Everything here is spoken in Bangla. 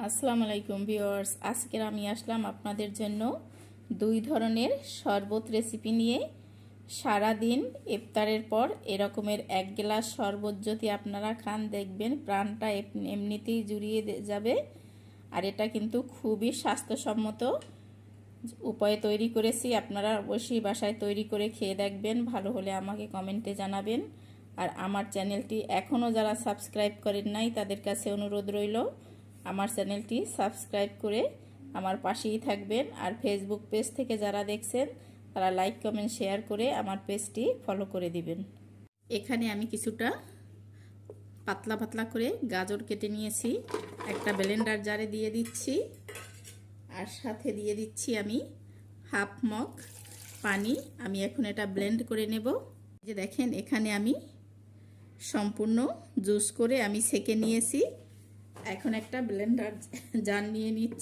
আসসালামু আলাইকুম ভিউয়ার্স, আজকে আমি আসলাম আপনাদের জন্য দুই ধরনের শরবত রেসিপি নিয়ে। সারা দিন ইফতারের পর এরকমের এক গ্লাস শরবত যদি আপনারা খান, দেখবেন প্রাণটা এমনিতেই জুড়িয়ে যাবে। আর এটা কিন্তু খুবই স্বাস্থ্যসম্মত উপায়ে তৈরি করেছি। আপনারা অবশ্যই বাসায় তৈরি করে খেয়ে দেখবেন, ভালো হলে আমাকে কমেন্টে জানাবেন। আর আমার চ্যানেলটি এখনও যারা সাবস্ক্রাইব করেন নাই তাদের কাছে অনুরোধ রইল, আমার চ্যানেলটি সাবস্ক্রাইব করে আমার পাশেই থাকবেন। আর ফেসবুক পেজ থেকে যারা দেখছেন তারা লাইক কমেন্ট শেয়ার করে আমার পেজটি ফলো করে দিবেন। এখানে আমি কিছুটা পাতলা পাতলা করে গাজর কেটে নিয়েছি, একটা ব্লেন্ডার জারে দিয়ে দিচ্ছি। আর সাথে দিয়ে দিচ্ছি আমি হাফ মগ পানি। আমি এখন এটা ব্লেন্ড করে নেব। যে দেখেন, এখানে আমি সম্পূর্ণ জুস করে আমি ছেঁকে নিয়েছি। এখন একটা ব্লেন্ডার জার নিয়ে নিচ্ছি।